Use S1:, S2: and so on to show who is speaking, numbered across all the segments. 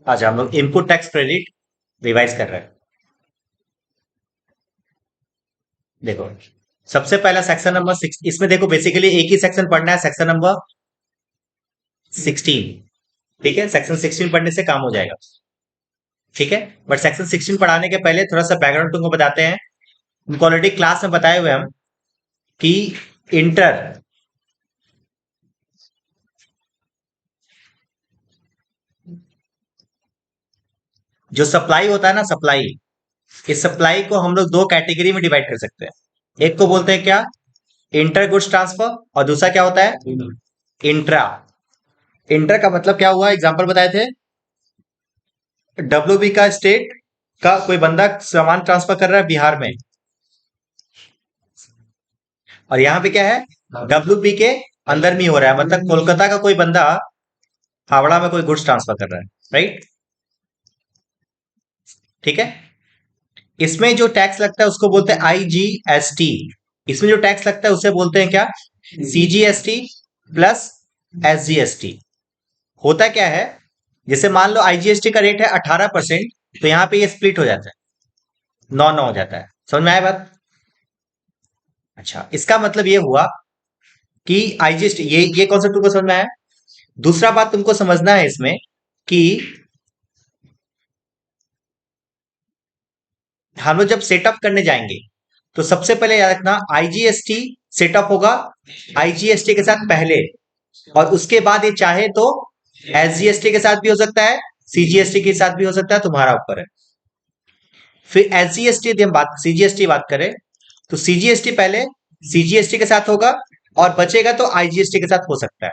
S1: अच्छा, हम लोग इनपुट टैक्स क्रेडिट रिवाइज कर रहे हैं। देखो, सबसे पहला सेक्शन नंबर 6, इसमें देखो बेसिकली एक ही सेक्शन पढ़ना है, सेक्शन नंबर 16। ठीक है, सेक्शन 16 पढ़ने से काम हो जाएगा। ठीक है, बट सेक्शन 16 पढ़ाने के पहले थोड़ा सा बैकग्राउंड तुमको बताते हैं। तुमको ऑलरेडी क्लास में बताए हुए हम कि इंटर जो सप्लाई होता है ना, सप्लाई, इस सप्लाई को हम लोग दो कैटेगरी में डिवाइड कर सकते हैं। एक को बोलते हैं क्या, इंटर गुड्स ट्रांसफर, और दूसरा क्या होता है, इंट्रा। इंटर का मतलब क्या हुआ, एग्जांपल बताए थे, डब्ल्यूबी का स्टेट का कोई बंदा सामान ट्रांसफर कर रहा है बिहार में, और यहाँ पे क्या है, डब्ल्यूबी के अंदर में ही हो रहा है, मतलब कोलकाता का कोई बंदा हावड़ा में कोई गुड्स ट्रांसफर कर रहा है, राइट। ठीक है, इसमें जो टैक्स लगता है उसको बोलते हैं आईजीएसटी। इसमें जो टैक्स लगता है उसे बोलते हैं क्या, सीजीएसटी प्लस एसजीएसटी। होता क्या है, जैसे मान लो आईजीएसटी का रेट है 18%, तो यहाँ पे ये स्प्लिट हो जाता है, 9-9 हो जाता है। समझ में आया बात। अच्छा, इसका मतलब ये हुआ कि आईजीएसटी, ये कॉन्सेप्ट तुमको समझ में आया। दूसरा बात तुमको समझना है इसमें कि हम लोग जब सेटअप करने जाएंगे तो सबसे पहले याद रखना, आईजीएसटी सेटअप होगा आईजीएसटी के साथ पहले, और उसके बाद ये चाहे तो एसजीएसटी के साथ भी हो सकता है, सीजीएसटी के साथ भी हो सकता है, तुम्हारा ऊपर है। फिर एसजीएसटी यदि हम बात सीजीएसटी बात करें तो सीजीएसटी पहले सीजीएसटी के साथ होगा, और बचेगा तो आईजीएसटी के साथ हो सकता है।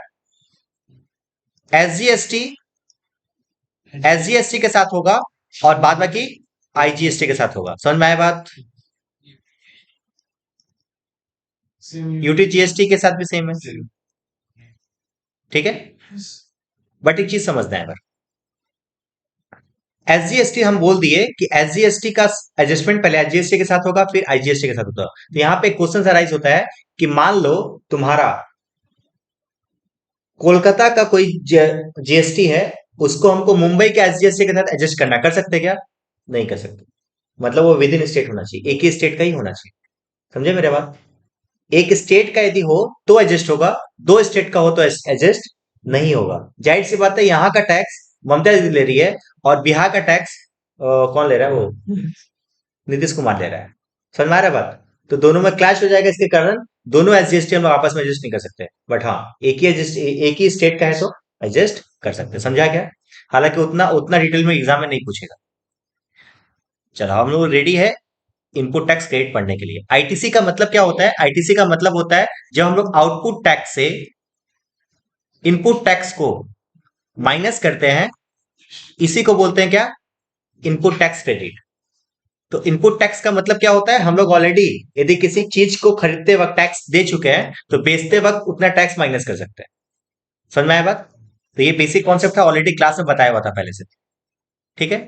S1: एसजीएसटी एसजीएसटी के साथ होगा, और बाद बाकी आईजीएसटी के साथ होगा। समझ में आया बात। यूटीजीएसटी के साथ भी सेम है। ठीक है, बट एक चीज समझना है अगर एसजीएसटी हम बोल दिए कि एसजीएसटी का एडजस्टमेंट पहले एसजीएसटी के साथ होगा फिर आईजीएसटी के साथ होगा, तो यहां पे क्वेश्चन अराइज होता है कि मान लो तुम्हारा कोलकाता का कोई जीएसटी है, उसको हमको मुंबई के एसजीएसटी के साथ एडजस्ट करना, कर सकते क्या, नहीं कर सकते। मतलब वो विद इन स्टेट होना चाहिए, एक ही स्टेट का ही होना चाहिए। समझे मेरे बात। एक स्टेट का यदि हो तो एडजस्ट होगा, दो स्टेट का हो तो एडजस्ट नहीं होगा। जाहिर सी बात है, यहाँ का टैक्स ममता दीदी ले रही है, और बिहार का टैक्स कौन ले रहा है, वो नीतीश कुमार ले रहा है। समझ में आ रहा है बात। तो दोनों में क्लैश हो जाएगा, इसके कारण दोनों एसजीएसटी हम लोग आपस में एडजस्ट नहीं कर सकते, बट हाँ एक ही स्टेट का है तो एडजस्ट कर सकते हैं। समझा क्या। हालांकि उतना उतना डिटेल में एग्जाम में नहीं पूछेगा। चलो, हम लोग रेडी है इनपुट टैक्स क्रेडिट पढ़ने के लिए। आईटीसी का मतलब क्या होता है, आईटीसी का मतलब होता है जब हम लोग आउटपुट टैक्स से इनपुट टैक्स को माइनस करते हैं, इसी को बोलते हैं क्या, इनपुट टैक्स क्रेडिट। तो इनपुट टैक्स का मतलब क्या होता है, हम लोग ऑलरेडी यदि किसी चीज को खरीदते वक्त टैक्स दे चुके हैं तो बेचते वक्त उतना टैक्स माइनस कर सकते हैं। समझ में आया बात। तो ये बेसिक कॉन्सेप्ट है, ऑलरेडी क्लास में बताया हुआ था पहले से। ठीक है,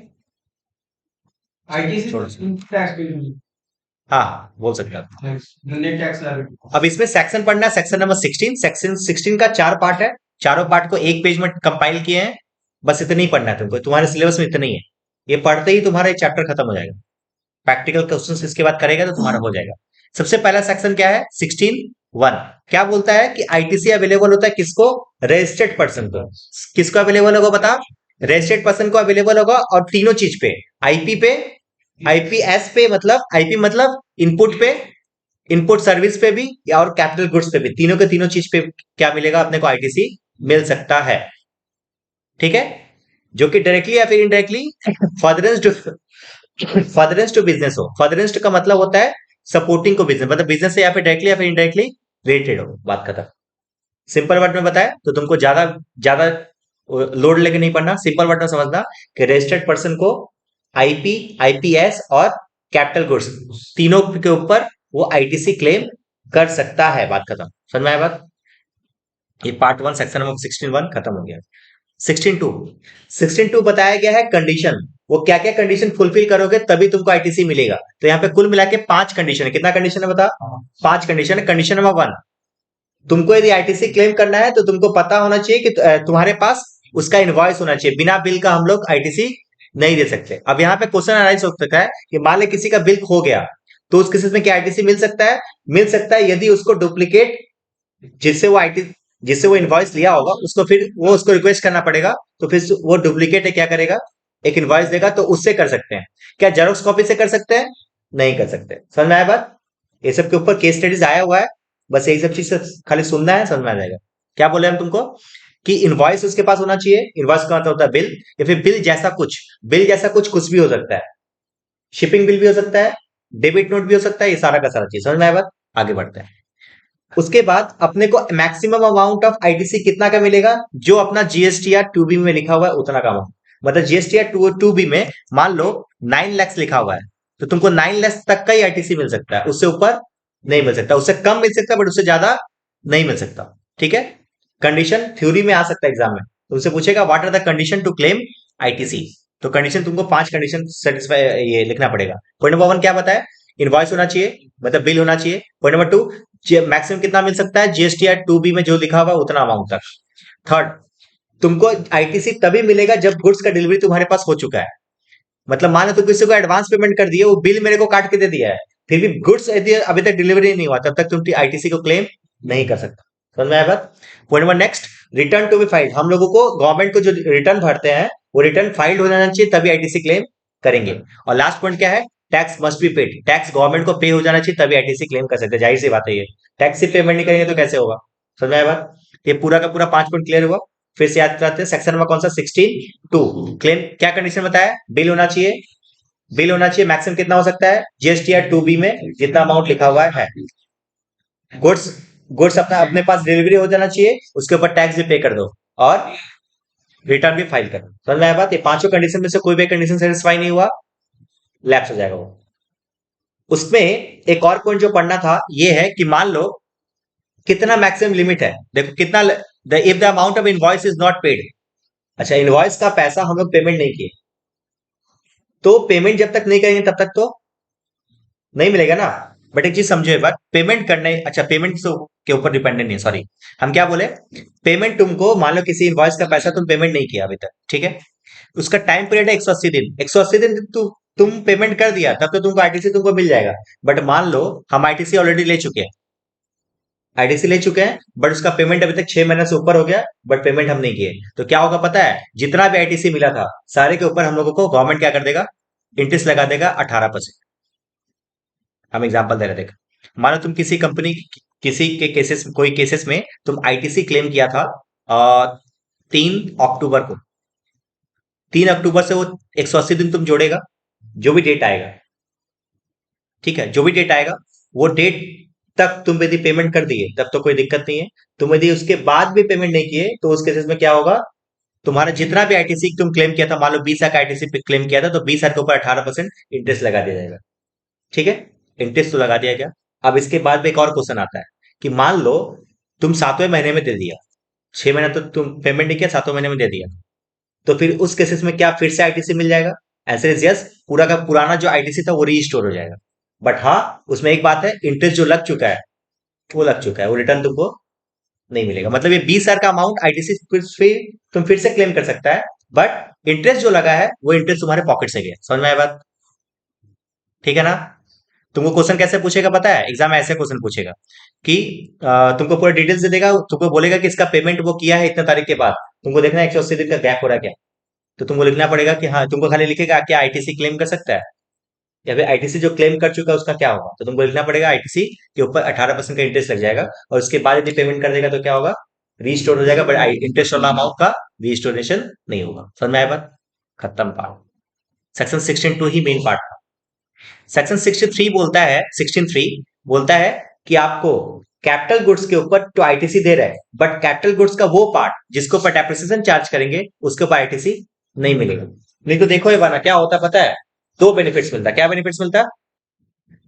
S2: आईटीसी
S1: छोड़ो छोड़ो।
S2: टैक्स पे
S1: हाँ हाँ, बोल सकते हैं।
S2: Net tax liability.
S1: अब इसमें सेक्शन पढ़ना है, सेक्शन नंबर 16। सेक्शन 16 का 4 पार्ट है, चारों पार्ट को एक पेज में कंपाइल किए हैं। बस इतना ही पढ़ना है तुमको, तुम्हारे सिलेबस में इतना ही है। ये पढ़ते ही तुम्हारा एक चैप्टर खत्म हो जाएगा। प्रैक्टिकल क्वेश्चन इसके बाद करेगा तो तुम्हारा हो जाएगा। सबसे पहला सेक्शन क्या है, 16(1). क्या बोलता है कि आईटीसी अवेलेबल होता है किसको, रजिस्टर्ड पर्सन को। किसको अवेलेबल होगा बता, रजिस्टर्ड पर्सन को अवेलेबल होगा, और तीनों चीज पे, आईपी पे, आईपीएस पे, मतलब आईपी मतलब इनपुट पे, इनपुट सर्विस पे भी, या और कैपिटल गुड्स पे भी, तीनों के तीनों चीज पे क्या मिलेगा अपने को, आईटीसी मिल सकता है। ठीक है, जो कि डायरेक्टली या फिर इनडायरेक्टली फर्दरेंस टू बिजनेस हो। फर्दरेंस का मतलब होता है सपोर्टिंग को बिजनेस, मतलब बिजनेस से या फिर डायरेक्टली या फिर इनडायरेक्टली रिलेटेड हो। बात खत्म। सिंपल वर्ड में बताया तो तुमको ज्यादा ज्यादा लोड लेके नहीं पढ़ना, सिंपल वर्ड में समझना कि रजिस्टर्ड पर्सन को आईपी, आईपीएस और कैपिटल गुड्स तीनों के ऊपर वो आईटीसी क्लेम कर सकता है। बात खत्म। समझ में आया बात। ये पार्ट 1 सेक्शन नंबर 16(1) खत्म हो गया। 16(2), 16(2) बताया गया है कंडीशन, वो क्या क्या कंडीशन फुलफिल करोगे तभी तुमको आईटीसी मिलेगा। तो यहाँ पे कुल मिला के 5 कंडीशन है। कितना कंडीशन है बता, 5 कंडीशन है। कंडीशन नंबर 1, तुमको यदि आईटीसी क्लेम करना है तो तुमको पता होना चाहिए कि तुम्हारे पास उसका इनवॉइस होना चाहिए। बिना बिल का हम लोग आईटीसी नहीं दे सकते। अब यहाँ पे क्वेश्चन अराइज हो सकता है कि मान ले किसी का बिल खो गया, तो उस केसेस में क्या आईटीसी मिल सकता है? मिल सकता है, यदि उसको डुप्लीकेट जिससे वो आईटी जिससे वो इनवॉइस लिया होगा उसको फिर वो उसको रिक्वेस्ट करना पड़ेगा, तो फिर वो डुप्लीकेट है क्या करेगा, एक इनवॉइस देगा, तो उससे कर सकते हैं। क्या जेरोक्स कॉपी से कर सकते हैं? नहीं कर सकते। समझ में आया बात? ये सब के ऊपर केस स्टडीज आया हुआ है, बस यही सब चीज खाली सुनना है, समझ में आ जाएगा। क्या बोले हम तुमको कि इनवॉइस उसके पास होना चाहिए। इनवॉइस का मतलब होता है बिल, या फिर बिल जैसा कुछ, बिल जैसा कुछ कुछ भी हो सकता है। शिपिंग बिल भी हो सकता है, डेबिट नोट भी हो सकता है, ये सारा का सारा चीज। समझ में आया बात? आगे बढ़ते हैं। उसके बाद अपने को मैक्सिमम अमाउंट ऑफ आईटीसी कितना का मिलेगा? जो अपना जीएसटी या टू बी में लिखा हुआ है उतना का अमाउंट। मतलब जीएसटी या टू बी में मान लो 9 लाख लिखा हुआ है, तो तुमको 9 लाख तक का ही आईटीसी मिल सकता है, उससे ऊपर नहीं मिल सकता। उससे कम मिल सकता है, बट उससे ज्यादा नहीं मिल सकता। ठीक है? कंडीशन थ्योरी में आ सकता है एग्जाम में, तुमसे पूछेगा what are the condition to claim ITC. तो कंडीशन तुमको 5 कंडीशन सेटिस्फाई ये लिखना पड़ेगा। पॉइंट नंबर 1 क्या बताया? इनवॉइस होना चाहिए, मतलब बिल होना चाहिए। पॉइंट नंबर 2, मैक्सिमम कितना मिल सकता है जीएसटी या टू बी में जो लिखा हुआ उतना अमाउंट तक। थर्ड, तुमको आईटीसी तभी मिलेगा जब गुड्स का डिलीवरी तुम्हारे पास हो चुका है। मतलब मान लो तुम किसी को एडवांस पेमेंट कर दिए, वो बिल मेरे को काट के दे दिया है, फिर भी गुड्स यदि अभी तक डिलीवरी नहीं हुआ, तब तक तुम आईटीसी को क्लेम नहीं कर सकता। समझ में आया बात? Point number next, return to be filed. हम लोगों को गवर्नमेंट को जो रिटर्न भरते हैं वो रिटर्न फाइल्ड हो जाना चाहिए, तभी आईटीसी क्लेम करेंगे। और लास्ट पॉइंट क्या है? Tax must be paid. Tax government को पे हो जाना चाहिए, तभी आईटीसी क्लेम कर सकते हैं। जाहिर सी बात है, ये टैक्स ही पेमेंट नहीं करेंगे तो कैसे होगा? समझ में आया बात? ये पूरा का पूरा 5 पॉइंट क्लियर हुआ। फिर से याद कराते हैं, सेक्शन नंबर कौन सा? 16(2). क्लेम क्या कंडीशन बताया? बिल होना चाहिए, बिल होना चाहिए। मैक्सिमम कितना हो सकता है जीएसटी या टू बी में जितना अमाउंट लिखा हुआ है। गुड्स गुड्स अपना अपने पास डिलीवरी हो जाना चाहिए, उसके ऊपर टैक्स भी पे कर दो, और रिटर्न भी फाइल कर दो। समझ में आया बात? ये पांचों कंडीशन में से कोई भी कंडीशन सेटिस्फाई नहीं हुआ, लैप्स हो जाएगा वो। उसमें एक और पॉइंट जो पढ़ना था ये है कि मान लो कितना मैक्सिमम लिमिट है। देखो कितना, if the amount of invoice is not paid. अच्छा, इनवॉइस का पैसा हम लोग पेमेंट नहीं किए, तो पेमेंट जब तक नहीं करेंगे तब तक तो नहीं मिलेगा ना। बट एक चीज समझो एक बार, पेमेंट करने, अच्छा पेमेंट के ऊपर डिपेंडेंट नहीं है, सॉरी। हम क्या बोले, पेमेंट तुमको मान लो किसी इनवॉइस का पैसा तुम पेमेंट नहीं किया अभी तक, ठीक है? उसका टाइम पीरियड है 180 दिन। 180 दिन तुम पेमेंट कर दिया, तब तो तुमको आईटीसी तुमको मिल जाएगा। बट मान लो हम आईटीसी ऑलरेडी ले चुके हैं, आईटीसी ले चुके हैं, बट उसका पेमेंट अभी तक 6 महीने से ऊपर हो गया, बट पेमेंट हम नहीं किए, तो क्या होगा पता है? जितना भी आईटीसी मिला था सारे के ऊपर हम लोगों को गवर्नमेंट क्या कर देगा? इंटरेस्ट लगा देगा 18%। हम एग्जांपल दे रहे थे। मानो तुम किसी कंपनी, किसी के केसेस, कोई केसेस में तुम आईटीसी क्लेम किया था 3 अक्टूबर को। 3 अक्टूबर से वो 180 दिन तुम जोड़ेगा, जो भी डेट आएगा, ठीक है? जो भी डेट आएगा वो डेट तक तुम यदि पेमेंट कर दिए तब तो कोई दिक्कत नहीं है। तुम यदि उसके बाद भी पेमेंट नहीं किए तो उस केसेस में क्या होगा? तुम्हारा जितना भी आईटीसी तुम क्लेम किया था, मान लो 20 लाख आईटीसी पे क्लेम किया था, तो 20 लाख के ऊपर 18% इंटरेस्ट लगा दिया जाएगा। ठीक है? इंटरेस्ट तो लगा दिया गया। अब इसके बाद में एक और क्वेश्चन आता है कि मान लो तुम 7वें महीने में दे दिया, 6 महीना तो तुम पेमेंट नहीं किया, 7वें महीने में दे दिया, तो फिर उस केसेस में क्या फिर से आईटीसी मिल जाएगा? Answer is yes. पूरा का पुराना जो आईटीसी था वो रीस्टोर हो जाएगा। बट हाँ, उसमें एक बात है, इंटरेस्ट जो लग चुका है वो लग चुका है, वो रिटर्न तुमको नहीं मिलेगा। मतलब ये 20 हजार का अमाउंट आईटीसी तुम फिर से क्लेम कर सकता है, बट इंटरेस्ट जो लगा है वो इंटरेस्ट तुम्हारे पॉकेट से गया। समझ में आया बात? ठीक है ना? तुमको क्वेश्चन कैसे पूछेगा पता है? एग्जाम में ऐसे क्वेश्चन पूछेगा कि तुमको पूरा डिटेल्स दे देगा, तुमको बोलेगा कि इसका पेमेंट वो किया है इतने तारीख के बाद, तुमको देखना है 180 दिन का गैप हो रहा है क्या। तो तुमको लिखना पड़ेगा कि हाँ, तुमको खाली लिखेगा क्या आईटीसी क्लेम कर सकता है, या फिर आईटीसी जो क्लेम कर चुका है उसका क्या होगा। तो तुमको लिखना पड़ेगा आईटीसी के ऊपर 18% का इंटरेस्ट लग जाएगा, और उसके बाद यदि पेमेंट कर देगा तो क्या होगा? रीस्टोर हो जाएगा, बट इंटरेस्ट वाला अमाउंट का रीस्टोरेशन नहीं होगा। समझ में आया बात? खत्म पार्ट। सेक्शन 16(2) ही मेन पार्ट था। सेक्शन 63 बोलता है, 16(3) बोलता है कि आपको कैपिटल गुड्स के ऊपर तो आईटीसी दे रहा है, बट कैपिटल गुड्स का वो पार्ट जिसके ऊपर डेप्रिसिएशन चार्ज करेंगे उसके ऊपर आईटीसी नहीं मिलेगा। नहीं तो देखो ये वाला क्या होता है पता है? दो बेनिफिट्स मिलता है। क्या बेनिफिट्स मिलता है?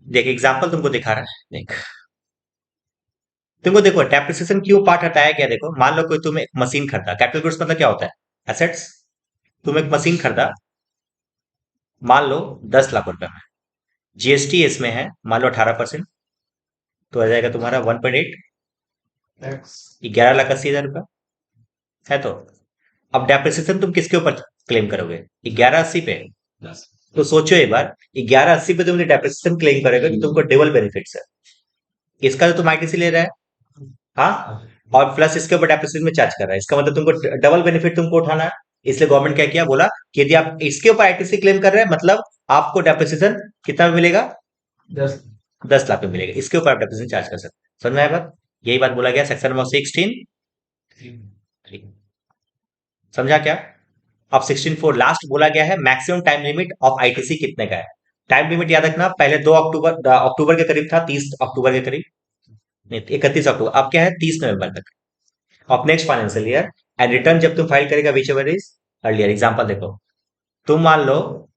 S1: देख एग्जांपल तुमको दिखा रहा है, देख तुमको देखो डेप्रिसिएशन क्यों पार्ट हटाया गया। देखो मान लो कोई तुम एक मशीन खरीदा, कैपिटल गुड्स मतलब क्या होता है? एसेट्स। तुम एक मशीन खरीदा, मान लो 10 लाख रुपए में, जीएसटी इसमें है मान लो 18%, तो आ जाएगा तुम्हारा 1.8,
S2: टैक्स
S1: 11,80,000 रुपया है। तो अब डेप्रिसिएशन तुम किसके ऊपर क्लेम करोगे? 1180 पे। तो सोचो एक बार, 1180 पे तुमने डेप्रिसिएशन क्लेम करोगे तो तुमको डबल बेनिफिट्स है। इसका तो तुम आईटीसी ले रहा है, हाँ, और प्लस इसके ऊपर डेप्रिसिएशन में चार्ज कर रहा है, इसका मतलब तुमको डबल बेनिफिट तुमको उठाना है। इसलिए गवर्नमेंट क्या किया, बोला कि यदि आप इसके ऊपर आईटीसी क्लेम कर रहे हैं मतलब आपको डेप्रिसिएशन कितना में मिलेगा?
S2: 10।
S1: 10 लाख में मिलेगा। इसके ऊपर आप डेप्रिसिएशन चार्ज कर सकते हैं। समझ में आया बात? यही बात बोला गया सेक्शन नंबर 16। समझा क्या? अब 16(4) लास्ट बोला गया है maximum time limit of ITC कितने का है। टाइम लिमिट याद रखना, पहले 2 अक्टूबर अक्टूबर के करीब था, 30 अक्टूबर के करीब, नहीं 31 अक्टूबर, अब क्या है 30 नवंबर तक of next financial year. And return जब तुम फाइल करेगा which ever is earlier. Example देखो, तुम मान लो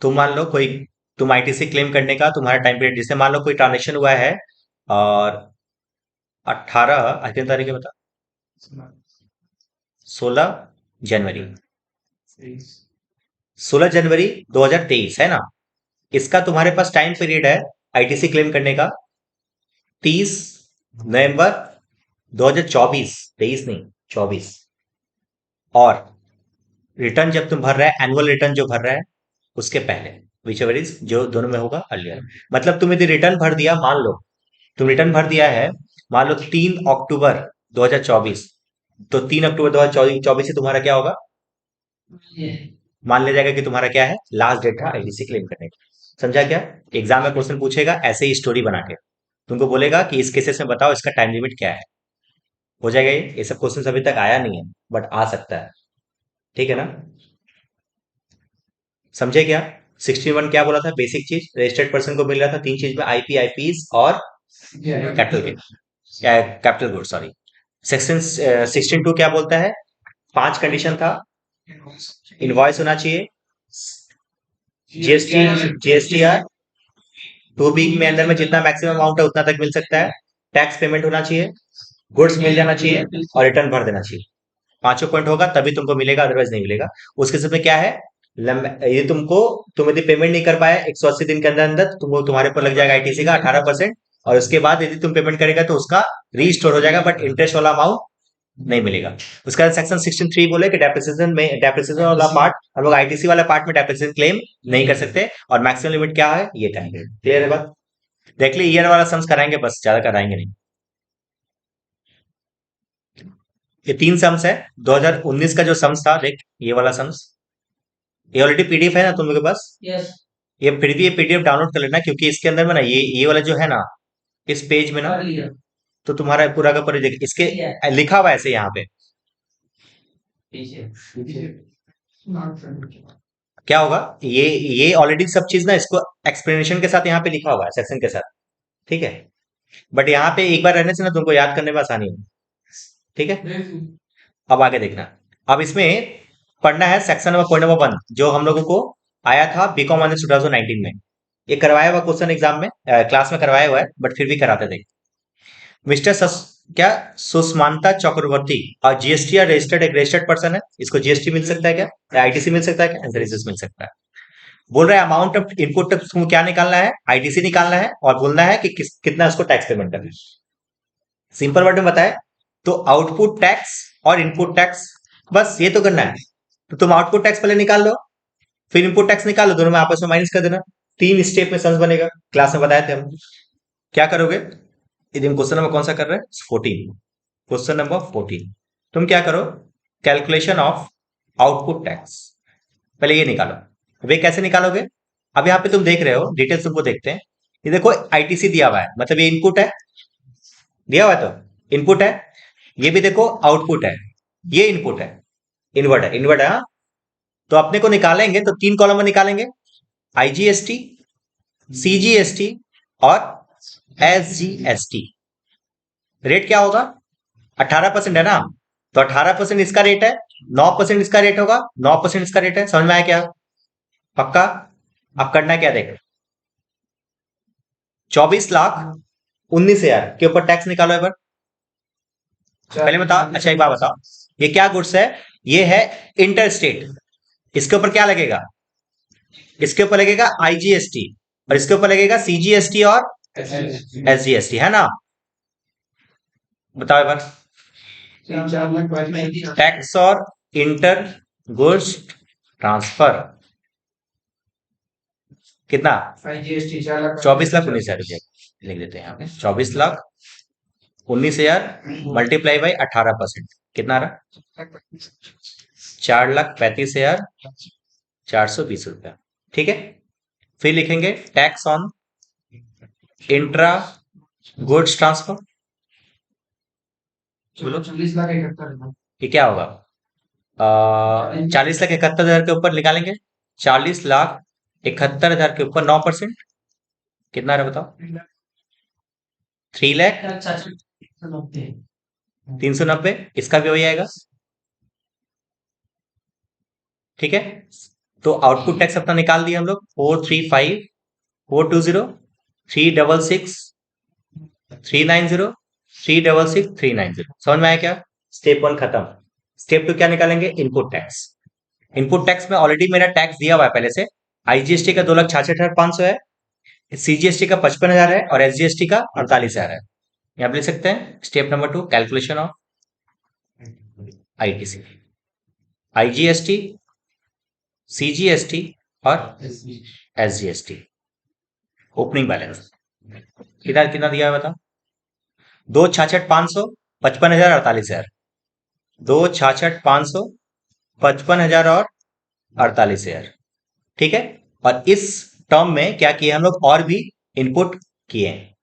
S1: तुम मान लो कोई तुम आईटीसी क्लेम करने का तुम्हारा टाइम पीरियड, जैसे मान लो कोई ट्रांजेक्शन हुआ है और 18 आज कितनी तारीख है बता, 16 जनवरी, 16 जनवरी 2023 है ना। इसका तुम्हारे पास टाइम पीरियड है आईटीसी क्लेम करने का 30 नवंबर 2024, 23 नहीं 24। और रिटर्न जब तुम भर रहा है, एनुअल रिटर्न जो भर रहा है उसके पहले, विच एवर इज जो दोनों में होगा अर्लियर। मतलब तुम यदि रिटर्न भर दिया, मान लो तुम रिटर्न भर दिया है, मान लो 3 अक्टूबर 2024, तो 3 अक्टूबर 2024 से तुम्हारा क्या होगा, मान लिया जाएगा कि तुम्हारा क्या है, लास्ट डेट था आईटीसी क्लेम करने का। समझा क्या? एग्जाम में क्वेश्चन पूछेगा ऐसे ही स्टोरी बना के, तुमको बोलेगा कि इस केसेस में बताओ इसका टाइम लिमिट क्या है। हो जाएगा ये सब क्वेश्चन अभी तक आया नहीं है बट आ सकता है। ठीक है ना? समझे क्या? 61 क्या बोला था, बेसिक चीज रजिस्टर्ड पर्सन को मिल रहा था 3 चीज में, आईपी, आईपीज और capital gain, capital good, sorry. Section 16(2) क्या बोलता है? 5 कंडीशन था। इनवॉइस होना चाहिए, जीएसटी, जीएसटीआर 2 वीक में अंदर में जितना मैक्सिमम अमाउंट है उतना तक मिल सकता है, टैक्स पेमेंट होना चाहिए, गुड्स मिल जाना चाहिए और रिटर्न भर देना चाहिए। 5 पॉइंट होगा तभी तुमको मिलेगा, अदरवाइज नहीं मिलेगा। उसके साथ में क्या है, ये तुम यदि पेमेंट नहीं कर पाए 180 दिन के अंदर अंदर, तुमको तुम्हारे ऊपर लग जाएगा आईटीसी का 18%। और उसके बाद यदि तुम पेमेंट करेगा तो उसका रीस्टोर हो जाएगा, बट इंटरेस्ट वाला अमाउंट नहीं मिलेगा। उसके बाद सेक्शन 16(3) बोले कि डेप्रिसिएशन वाला पार्ट, हम लोग आईटीसी वाला पार्ट में डेप्रिसिएशन क्लेम नहीं कर सकते। और मैक्सिमम लिमिट क्या है, ये टाइम पीरियड। क्लियर है बात? देख ली, ईयर वाला सम्स कराएंगे बस, ज्यादा कराएंगे नहीं। ये 3 सम्स है। 2019 का जो सम्स था, देख ये वाला सम्स, ये ऑलरेडी पीडीएफ है ना तुम लोग के पास?
S2: यस।
S1: ये फिर भी ये पीडीएफ डाउनलोड कर लेना, क्योंकि इसके अंदर में ना ये वाला जो है ना, इस पेज में ना, तो तुम्हारा पूरा का पूरा देख, इसके लिखा हुआ है ऐसे यहाँ पे, क्या होगा, ये ऑलरेडी सब चीज ना इसको एक्सप्लेनेशन के साथ यहाँ पे लिखा हुआ है सेक्शन के साथ। ठीक है, बट यहाँ पे एक बार रहने से ना तुमको याद करने में आसानी होगी। ठीक है, अब आगे देखना। अब इसमें पढ़ना है सेक्शन नंबर पॉइंट नंबर 1, जो हम लोगों को आया था बीकॉम ऑनर्स 2019 में। ये करवाया हुआ क्वेश्चन एग्जाम में, क्लास में करवाया हुआ है, बट फिर भी कराते थे। मिस्टर क्या सुष्मांता चक्रवर्ती और जीएसटी रजिस्टर्ड, एक रजिस्टर्ड पर्सन है, इसको जीएसटी मिल सकता है क्या, या आईटीसी मिल सकता है क्या? आंसर इज मिल सकता है। बोल रहा है अमाउंट ऑफ इनपुट तुमको क्या निकालना है, आईटीसी निकालना है, और बोलना है कि कितना उसको टैक्स पेमेंट करना है। सिंपल वर्ड में बताए तो आउटपुट टैक्स और इनपुट टैक्स, बस ये तो करना है। तो तुम आउटपुट टैक्स पहले निकाल लो, फिर इनपुट टैक्स निकाल लो, दोनों में आपस में माइनस कर देना। 3 स्टेप में सम्स बनेगा, क्लास में बताए थे हम। क्या करोगे, यदि हम क्वेश्चन नंबर कौन सा कर रहे हैं, 14, क्वेश्चन नंबर 14, तुम क्या करो, कैलकुलेशन ऑफ आउटपुट टैक्स, पहले ये निकालो। वे कैसे निकालोगे, अब यहाँ पे तुम देख रहे हो, डिटेल्स तुमको देखते हैं। ये देखो आईटीसी दिया हुआ है, मतलब ये इनपुट है, दिया हुआ है तो इनपुट है। ये भी देखो आउटपुट है, ये इनपुट है, इनवर्ट है, इनवर्ट है, हाँ। तो अपने को निकालेंगे तो 3 कॉलम में निकालेंगे, आईजीएसटी, सीजीएसटी और एसजीएसटी। रेट क्या होगा, 18% है ना, तो 18% इसका रेट है, 9% इसका रेट होगा, 9% इसका रेट है। समझ में आया क्या? पक्का? अब करना क्या, देख 24,19,000 के ऊपर टैक्स निकालो एक बार। पहले बताओ, अच्छा एक बात बताओ, ये क्या गुड्स है, ये है इंटर स्टेट, इसके ऊपर क्या लगेगा, इसके ऊपर लगेगा आईजीएसटी, और इसके ऊपर लगेगा सीजीएसटी और एसजीएसटी, है ना? बताओ एक बार।
S2: 4,35,000
S1: टैक्स और इंटर गुड्स ट्रांसफर कितना?
S2: जीएसटी 4,35,000
S1: 24,19,000 रुपया लिख देते हैं यहाँ पे। 24,19,000 मल्टीप्लाई बाई 18%, कितना रहा? 4,35,420 रुपया। ठीक है, फिर लिखेंगे tax on intra goods transfer. बोलो
S2: 40,71,000
S1: ये क्या होगा? 40,71,000 के ऊपर निकालेंगे। 40,71,000 के ऊपर 9%, कितना रहा बताओ? 3,03,90, इसका भी वही आएगा। ठीक है, तो आउटपुट टैक्स अपना निकाल दिया हम लोग। 435,420, 366, 390, 366, 390। समझ में आया क्या? स्टेप 1 खत्म। स्टेप 2 क्या निकालेंगे? Input tax. इनपुट टैक्स में ऑलरेडी मेरा टैक्स दिया हुआ है पहले से। आईजीएसटी का 2,66,500 है, सीजीएसटी का 55,000 है और एसजीएसटी का 48,000 है। यहाँ पे लिख सकते हैं step number 2, calculation of ITC, IGST, CGST और एसजीएसटी। ओपनिंग बैलेंस इधर कितना दिया है बताओ? 2,66,500, 55,000, 48,000। 2,66,500, 55,000 और 48,000। ठीक है, और इस टर्म में क्या किए हम लोग? और भी इनपुट किए हैं।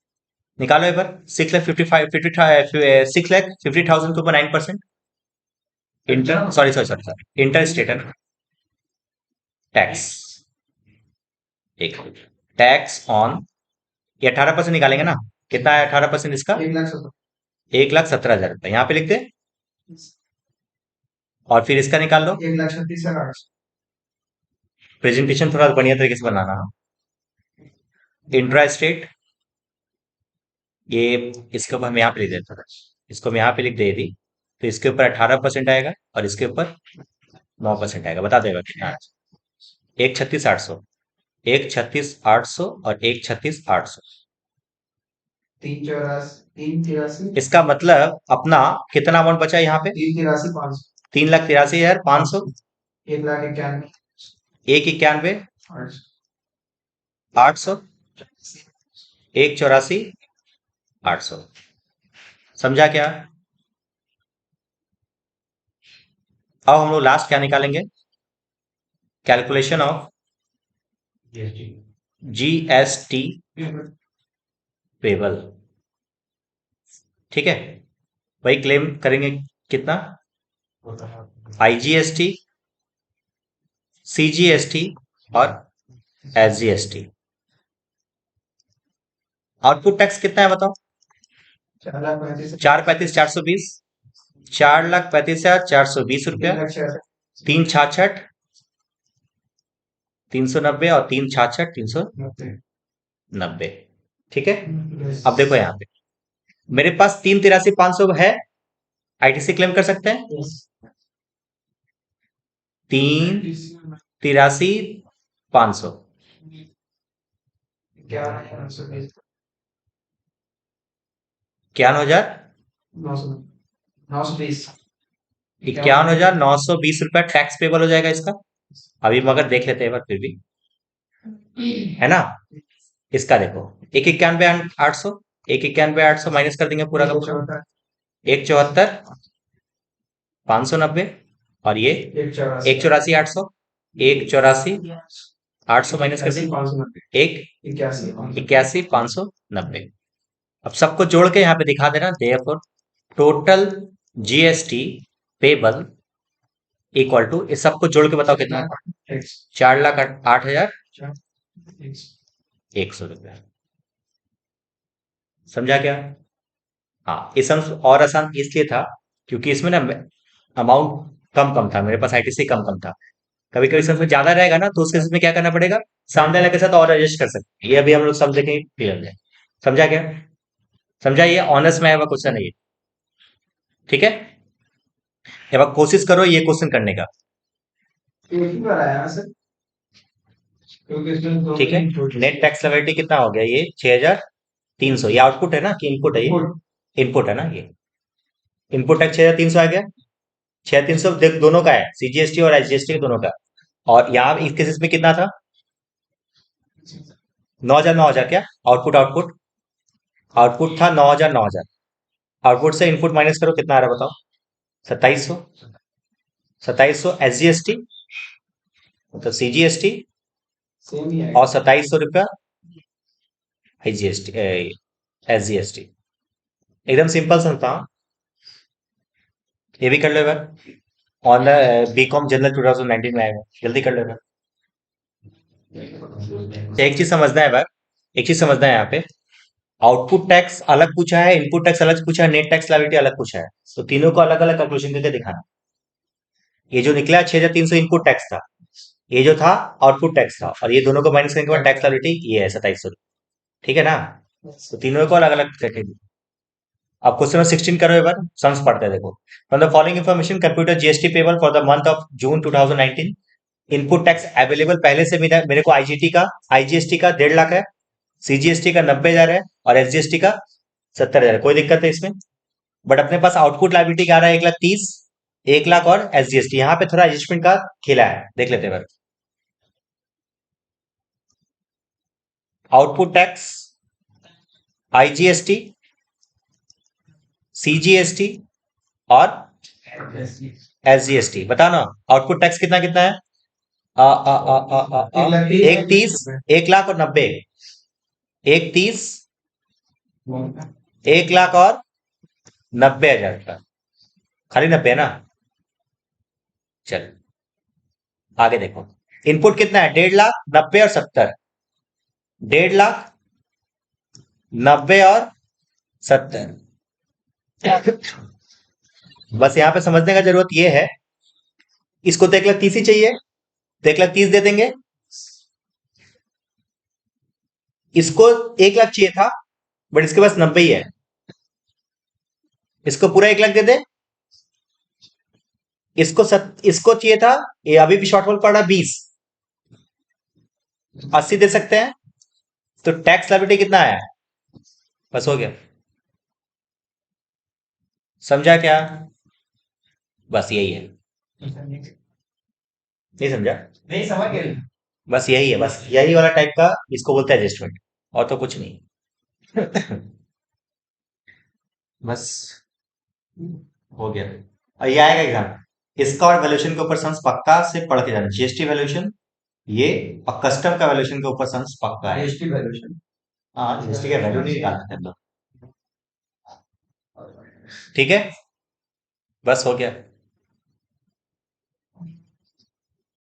S1: निकालो एक बार। 6,50,000 के ऊपर 9%। Inter sorry sorry sorry sorry inter state tax, एक टैक्स ऑन, ये 18% निकालेंगे ना? कितना है 18% इसका? 1,17,000 रुपए। यहाँ पे लिख दे और फिर इसका निकाल लो।
S2: 1,36,800
S1: प्रेजेंटेशन थोड़ा बढ़िया तरीके से बनाना। इंट्रा स्टेट, ये इसके ऊपर हम यहाँ पे लिख देते हैं, इसको हम यहाँ पे लिख दे दी तो इसके ऊपर 18% आएगा और इसके ऊपर 9% आएगा। बता देगा कितना है? 1,36,800, 1,36,800 और 1,36,800।
S2: 3,83,500
S1: इसका मतलब अपना कितना अमाउंट बचा यहाँ पे? 3,83,500,
S2: 1,91,800
S1: 1,91,800, 1,84,800। समझा क्या? अब हम लोग लास्ट क्या निकालेंगे? Calculation of GST payable. ठीक है, वही क्लेम करेंगे। कितना? आईजीएसटी, सीजीएसटी और एसजीएसटी। आउटपुट टैक्स कितना है बताओ? 4,35,420, 4,35,420 रुपया। 3,66, 390 और 3,66, 390। ठीक है, अब देखो यहाँ पे मेरे पास 3,83,500 है, आईटीसी क्लेम कर सकते हैं। 3,83,500 51,920 रुपया टैक्स पेबल हो जाएगा इसका। अभी मगर देख लेते हैं एक बार फिर भी, है ना? इसका देखो 1,91,800, 1,91,800 माइनस कर देंगे पूरा का पूरा। 1,74,590 और ये 1,84,800, 1,84,800 माइनस कर देंगे 1,81,590। अब सबको जोड़ के यहाँ पे दिखा देना। Therefore total GST payable equal to, इस सबको जोड़ के बताओ कितना? 4,08,100 रुपया। समझा क्या? हाँ, ये सम और आसान इसलिए था क्योंकि इसमें ना अमाउंट कम कम था, मेरे पास आईटीसी कम कम था। कभी कभी सम में ज्यादा रहेगा ना तो उसके में क्या करना पड़ेगा? सामने वाले के साथ और एडजस्ट कर सकते हैं। ये अभी हम लोग समझे कि क्लियर है। समझा क्या? समझा? ये ऑनर्स में है वह क्वेश्चन है ये। ठीक है, अब आप कोशिश करो ये क्वेश्चन करने का। ठीक है, नेट टैक्स लायबिलिटी कितना हो गया? ये 6,300। ये आउटपुट है ना कि इनपुट है? ये इनपुट है ना ये। इनपुट टैक्स 6,300 आ गया। 6,300 दोनों का है, सीजीएसटी और एसजीएसटी दोनों का। और यहाँ इस केसेस में कितना था? 9,000 9,000 क्या? आउटपुट आउटपुट आउटपुट था 9,000 9,000। आउटपुट से इनपुट माइनस करो, कितना आ रहा है बताओ? 2,700। 2,700 एसजीएसटी, मतलब सीजीएसटी,
S2: सेम ही
S1: और
S2: आएगा।
S1: 2,700 रुपया आईजीएसटी, एसजीएसटी। एकदम सिंपल समझता हूँ, ये भी कर लो एक बार। ऑन बीकॉम जनरल 2019 में आएगा, जल्दी कर लो एक बार। एक चीज समझना है बार, एक चीज समझना है यहाँ पे। आउटपुट टैक्स अलग पूछा है, इनपुट टैक्स अलग पूछा है, नेट टैक्स लायबिलिटी अलग पूछा है। तो तीनों को अलग अलग कैलकुलेशन करके दिखाना। ये जो निकला 6,300 इनपुट टैक्स था, ये जो था आउटपुट टैक्स था, और ये दोनों को माइनस करने के बाद टैक्स लायबिलिटी ये है 2,700। ठीक है ना? तो तीनों को अलग अलग करके। अब क्वेश्चन नंबर 16 करो एक बार, सम्स पढ़ते हैं देखो। From the following information computer GST payable for the month of June 2019। Input tax available पहले से मेरे को आईजीटी का, आईजीएसटी का 1.5 लाख है, सीजीएसटी का 90,000 है, और एसजीएसटी का 70,000। कोई दिक्कत है इसमें? बट अपने पास आउटपुट लाइबिलिटी का आ रहा है 1,30,000, 1 लाख और एसजीएसटी। यहाँ पे थोड़ा एडजस्टमेंट का खेला है, देख लेते हैं। आउटपुट टैक्स, आईजीएसटी, सीजीएसटी और एसजीएसटी, बताना आउटपुट टैक्स कितना कितना है? 1,30,000, 1,00,000 और 90। 1,30,000, 1,00,000 और 90,000 का, खाली 90 है ना? चल आगे देखो। इनपुट कितना है? 1.5 लाख, 90 और 70। 1.5 लाख, 90 और 70। बस यहाँ पे समझने का जरूरत ये है, इसको तो 1,30,000 ही चाहिए, तो 1,30,000 दे देंगे। इसको 1,00,000 चाहिए था, बट इसके पास 90 ही है, इसको पूरा 1,00,000 दे दे। इसको चाहिए था, ये अभी भी शॉर्टफॉल पड़ रहा 20, 80 दे सकते हैं। तो टैक्स लायबिलिटी कितना आया? बस हो गया। समझा क्या? बस यही है। नहीं समझा?
S2: नहीं समझ गए।
S1: बस यही है, बस यही वाला टाइप का, इसको बोलते हैं एडजस्टमेंट, और तो कुछ नहीं। बस हो गया। और ये आएगा एग्जाम, इसका और वैल्यूएशन के ऊपर सन्स पक्का से पढ़ के जाना। जीएसटी वैल्यूएशन ये, और कस्टम का वैल्यूएशन के ऊपर सन्स पक्का है।
S2: GST valuation.
S1: हाँ, जीएसटी का वैल्यू नहीं निकालना है हम लोग। ठीक है, बस हो गया।